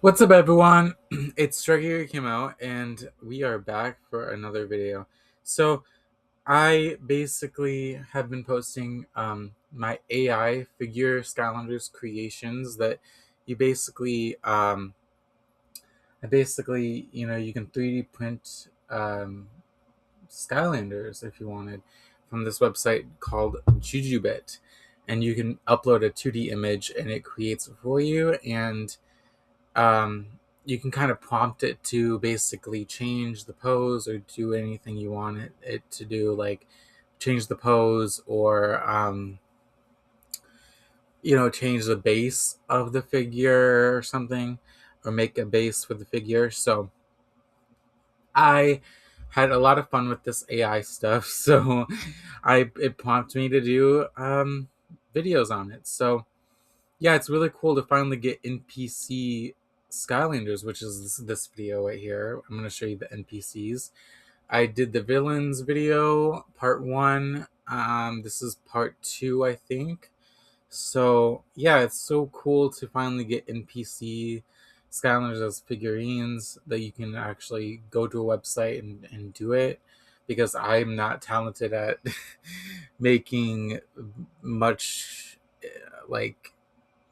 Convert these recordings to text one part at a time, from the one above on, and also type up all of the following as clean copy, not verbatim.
What's up, everyone? It's StrikerHero Camo, and we are back for another video. So, I basically have been posting my AI figure Skylanders creations that you basically, you can 3D print Skylanders if you wanted from this website called Jujubit, and you can upload a 2D image and it creates it for you. And um, you can kind of prompt it to basically change the pose or do anything you want it to do, like change the pose or change the base of the figure or something, or make a base for the figure. So I had a lot of fun with this AI stuff. So it prompted me to do videos on it. So yeah, it's really cool to finally get NPC Skylanders, which is this video right here. I'm going to show you the NPCs. I did the villains video, part one. This is part two, I think. So yeah, it's so cool to finally get NPC Skylanders as figurines that you can actually go to a website and do it, because I'm not talented at making much like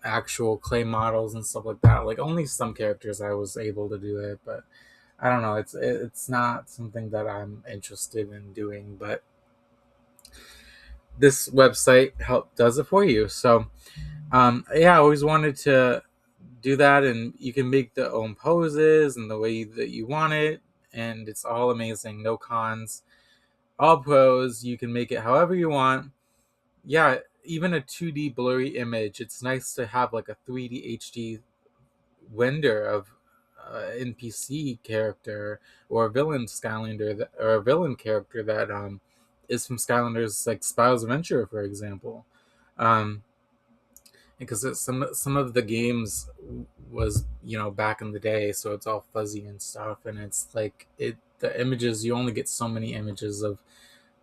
actual clay models and stuff like that. Like only some characters I was able to do it, but I don't know. It's not something that I'm interested in doing, but this website does it for you. So yeah, I always wanted to do that, and you can make the own poses and the way that you want it, and it's all amazing. No cons, all pros. You can make it however you want. Yeah, even a 2D blurry image. It's nice to have like a 3D HD render of NPC character or a villain Skylander or a villain character that is from Skylanders, like Spyro's Adventure, for example. Um, because some of the games was back in the day, so it's all fuzzy and stuff, and it's like the images, you only get so many images of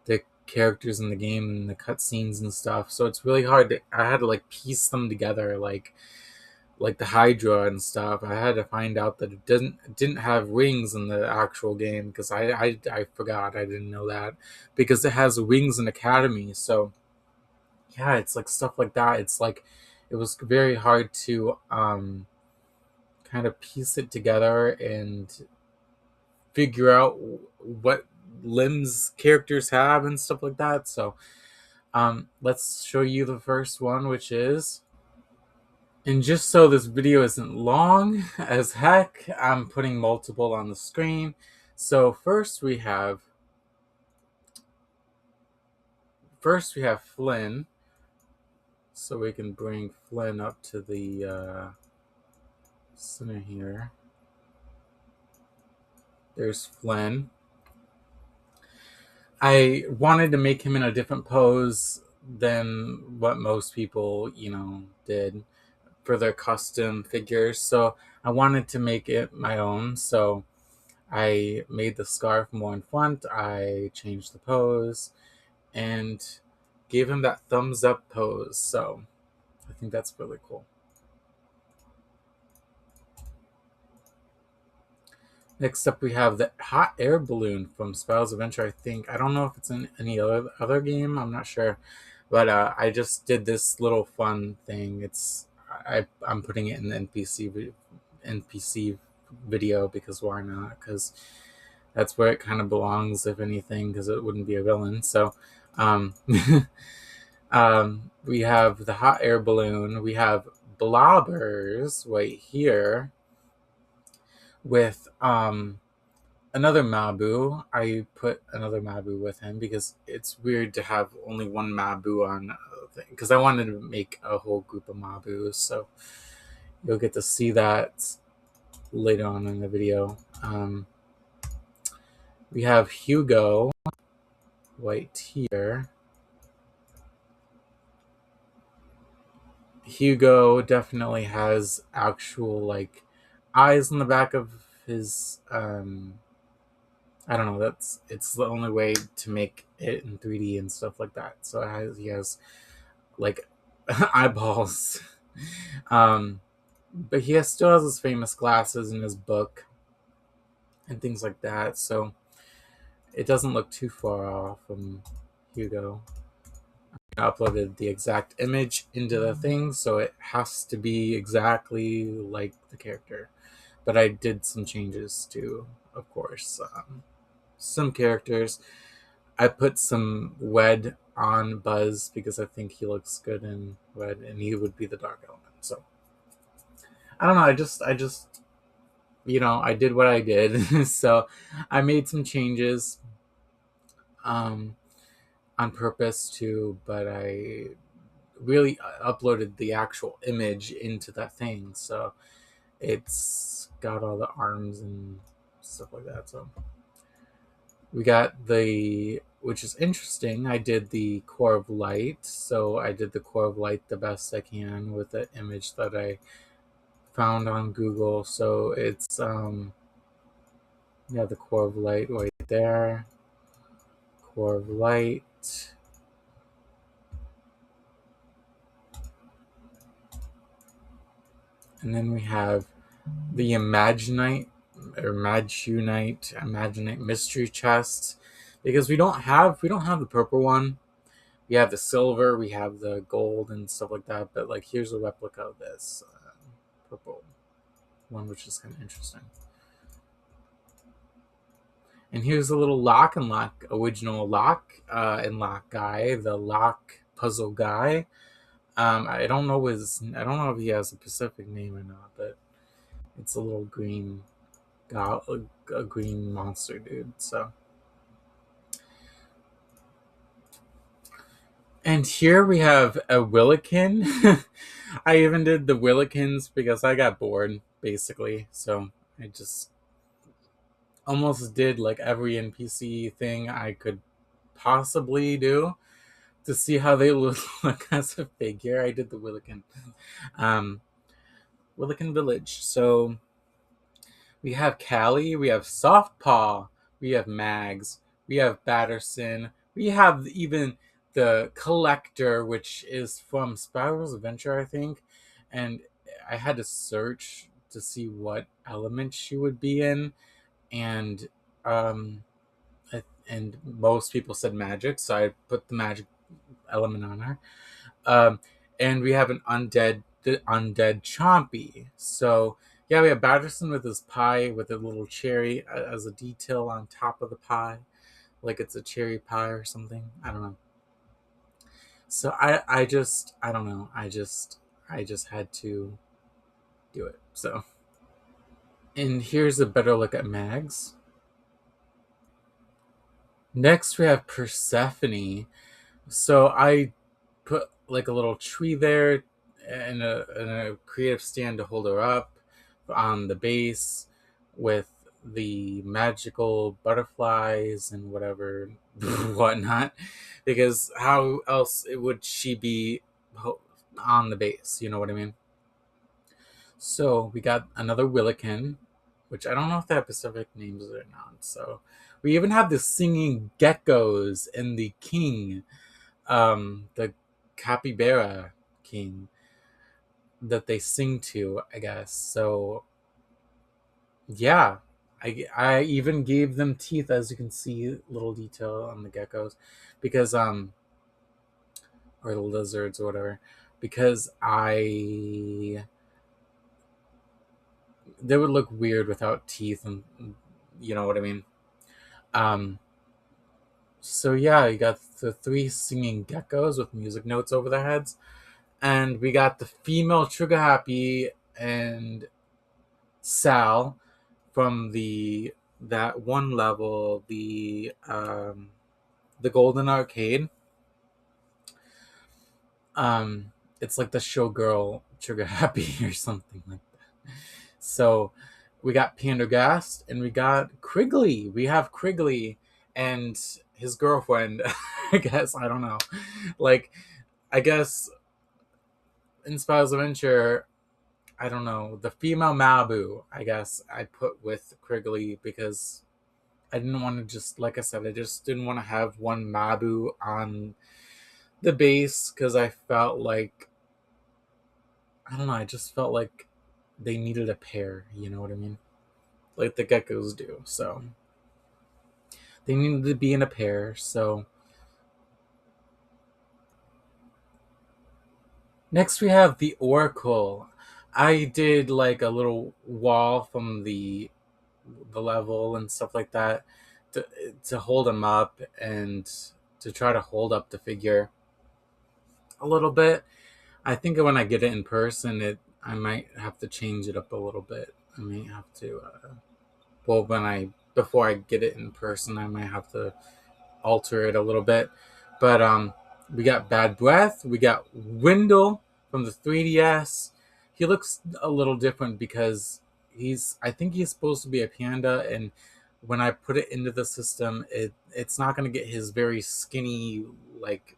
the characters in the game and the cutscenes and stuff, so it's really hard I had to like piece them together, like the Hydra and stuff. I had to find out that it didn't have wings in the actual game, because I forgot. I didn't know that, because it has wings in Academy. So yeah, it's like stuff like that. It's like it was very hard to kind of piece it together and figure out what limbs characters have and stuff like that. So let's show you the first one, which is. And just so this video isn't long as heck, I'm putting multiple on the screen. So first we have Flynn. So we can bring Flynn up to the center here. There's Flynn. I wanted to make him in a different pose than what most people, did for their custom figures. So I wanted to make it my own. So I made the scarf more in front. I changed the pose and gave him that thumbs up pose. So I think that's really cool. Next up, we have the hot air balloon from Spyro's Adventure. I don't know if it's in any other game. I'm not sure, but I just did this little fun thing. I'm putting it in the NPC video, because why not? Because that's where it kind of belongs, if anything, because it wouldn't be a villain. So, um, we have the hot air balloon. We have blobbers right here with another Mabu. I put another Mabu with him because it's weird to have only one Mabu on a thing, because I wanted to make a whole group of Mabus. So you'll get to see that later on in the video. We have Hugo right here. Hugo definitely has actual like eyes on the back of his I don't know, it's the only way to make it in 3D and stuff like that. So he has like eyeballs. um but he still has his famous glasses in his book and things like that. So it doesn't look too far off from Hugo. I uploaded the exact image into the thing, so it has to be exactly like the character. But I did some changes too, of course. Some characters. I put some Wed on Buzz because I think he looks good in Wed, and he would be the dark element. So I don't know. I just, I did what I did. So I made some changes um, on purpose too, but I really uploaded the actual image into that thing. So it's got all the arms and stuff like that. So we got which is interesting. I did the core of light. So I did the core of light the best I can with the image that I found on Google. So it's, the core of light right there. Core of light. And then we have the Imaginite mystery chest, because we don't have the purple one. We have the silver, we have the gold and stuff like that. But like, here's a replica of this purple one, which is kind of interesting. And here's a little lock and lock, original lock and lock guy, the lock puzzle guy. I don't know if he has a specific name or not, but it's a little green a green monster dude. So, and here we have a Willikin. I even did the Willikins because I got bored, basically. So I just almost did like every NPC thing I could possibly do to see how they look as a figure. I did the Willikin, um, Willikin Village. So we have Callie, we have Softpaw, we have Mags, we have Batterson, we have even the Collector, which is from Spiral's Adventure, I think. And I had to search to see what element she would be in, and um, and most people said magic, so I put the magic element on her. Um, and we have the undead Chompy. So yeah, we have Batterson with his pie with a little cherry as a detail on top of the pie, like it's a cherry pie or something. I don't know. So I don't know. I just had to do it. So, and here's a better look at Mags. Next we have Persephone. So I put like a little tree there and a creative stand to hold her up on the base with the magical butterflies and whatever whatnot, because how else would she be on the base, you know what I mean? So we got another Willikin, which I don't know if they have specific names or not. So we even have the singing geckos and the king, the capybara king that they sing to, I guess. So yeah, I even gave them teeth, as you can see, little detail on the geckos, because or the lizards or whatever, because they would look weird without teeth, and you know what I mean. Um, so yeah, you got the three singing geckos with music notes over their heads, and we got the female Trigger Happy and Sal from that one level, the Golden Arcade. It's like the showgirl Trigger Happy or something like that. So we got Pendergast and we got Krigley. We have Krigley and his girlfriend. I guess, I don't know. Like, I guess in Spyro's Adventure, I don't know, the female Malibu, I guess I put with Krigley because I didn't want to just, like I said, I just didn't want to have one Malibu on the base because I felt like, I don't know, I just felt like they needed a pair, you know what I mean? Like the geckos do. So they needed to be in a pair. So next we have the Oracle. I did like a little wall from the level and stuff like that to hold him up and to try to hold up the figure a little bit. I think when I get it in person, I might have to change it up a little bit. I may have to well when I before I get it in person, I might have to alter it a little bit. But we got Bad Breath, we got Wendell from the 3DS. He looks a little different because I think he's supposed to be a panda, and when I put it into the system, it's not going to get his very skinny like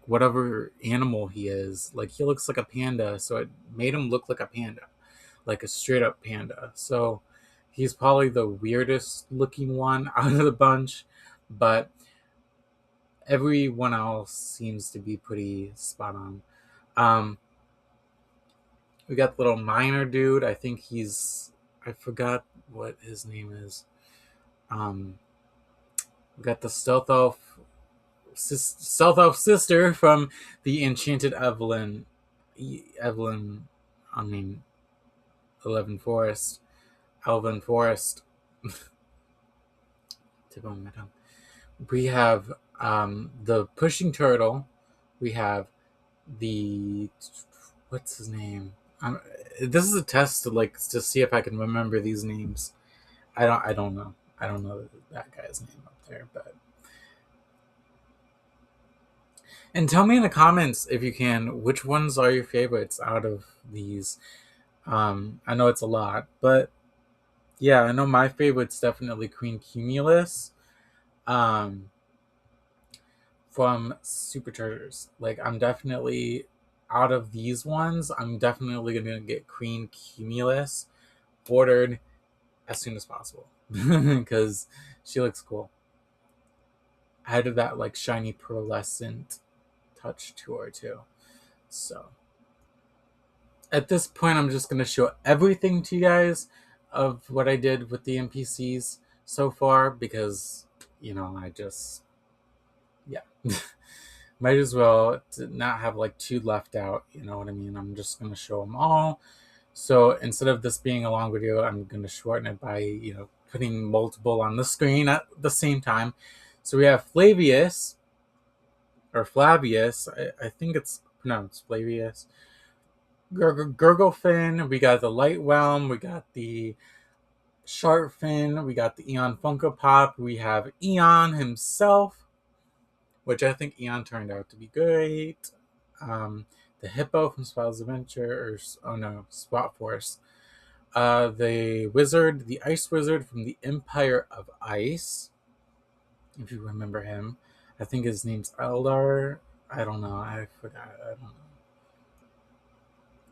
whatever animal he is. Like he looks like a panda, so it made him look like a panda, like a straight up panda. So he's probably the weirdest looking one out of the bunch, but everyone else seems to be pretty spot on. Um, we got the little miner dude. I think I forgot what his name is. We got the stealth elf sister from the Enchanted Evelyn, I mean, Eleven Forest, Elven Forest. Tip on my tongue. We have the pushing turtle. We have the what's his name? This is a test to see if I can remember these names. I don't know. I don't know that guy's name up there, but and tell me in the comments if you can which ones are your favorites out of these. I know it's a lot, but yeah, I know my favorite's definitely Queen Cumulus. Um, from Superchargers. Like I'm definitely out of these ones, I'm definitely gonna get Queen Cumulus ordered as soon as possible because she looks cool. Added that like shiny pearlescent touch to her too. So at this point, I'm just gonna show everything to you guys of what I did with the NPCs so far because I just yeah. Might as well not have like two left out, you know what I mean? I'm just going to show them all. So instead of this being a long video, I'm going to shorten it by, putting multiple on the screen at the same time. So we have Flavius, or Flavius, I think it's pronounced Flavius. Gurglefin, we got the Light Realm, we got the Sharkfin, we got the Eon Funko Pop, we have Eon himself, which I think Eon turned out to be great. The Hippo from Spyro's Adventure, Spot Force. The Wizard, the Ice Wizard from the Empire of Ice, if you remember him. I think his name's Eldar. I don't know. I forgot. I don't know.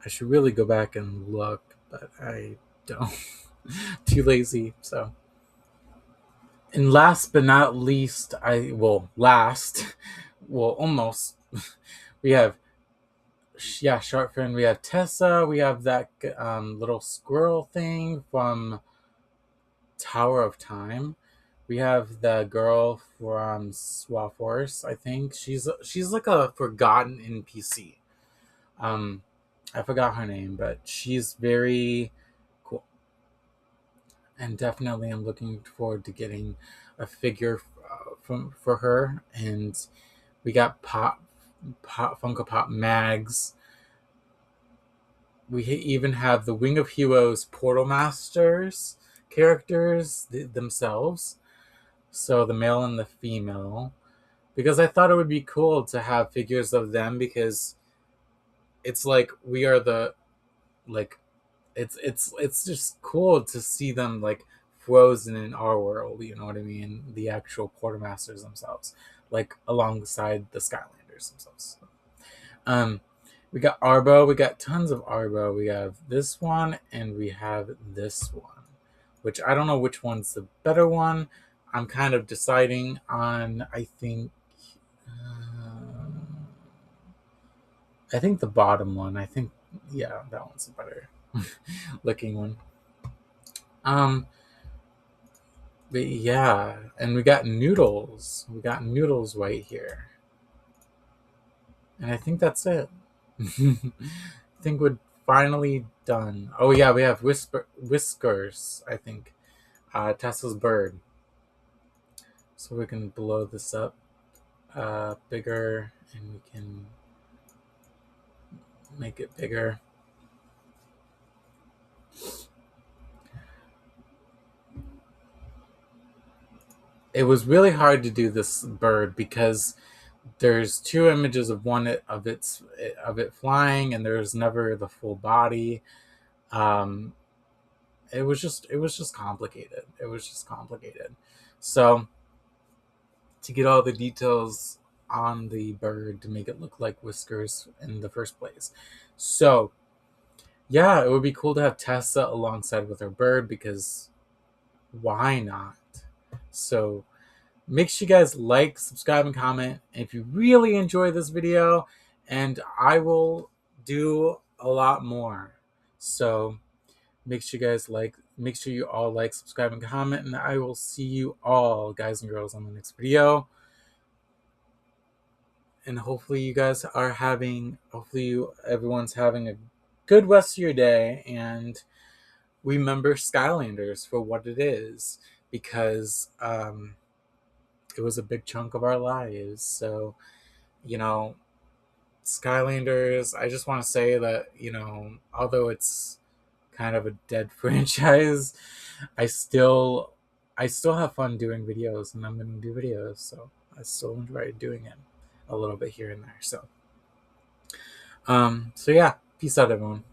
I should really go back and look, but I don't. Too lazy, so. And last but not least, almost, we have, Sharkfin, we have Tessa, we have that little squirrel thing from Tower of Time. We have the girl from Swap Force, I think. She's like a forgotten NPC. I forgot her name, but she's very cool. And definitely I'm looking forward to getting a figure for her. And we got Funko Pop Mags. We even have the Wing of Heroes Portal Masters characters themselves. So the male and the female. Because I thought it would be cool to have figures of them because it's like we are the like it's just cool to see them like frozen in our world, you know what I mean? The actual quartermasters themselves, like alongside the Skylanders themselves. We got Arbo, we got tons of Arbo. We have this one and we have this one, which I don't know which one's the better one. I'm kind of deciding on, I think the bottom one. I think Yeah, that one's a better looking one. Um, but yeah, and we got noodles. We got noodles right here, and I think that's it. I think we're finally done. Oh yeah, we have whiskers. I think Tesla's bird. So we can blow this up bigger, and we can make it bigger. It was really hard to do this bird because there's two images of one of it flying, and there's never the full body. Um, it was just complicated. It was just complicated. So to get all the details on the bird to make it look like whiskers in the first place. So yeah, it would be cool to have Tessa alongside with her bird because why not? So make sure you guys like, subscribe, and comment if you really enjoy this video, and I will do a lot more. So make sure you all like, subscribe, and comment, and I will see you all, guys and girls, on the next video. And hopefully everyone's having a good rest of your day, and remember Skylanders for what it is, because it was a big chunk of our lives. So, you know, Skylanders, I just want to say that, although it's kind of a dead franchise, I still I still have fun doing videos, and I'm going to do videos. So, I still enjoy doing it a little bit here and there. So yeah, peace out everyone.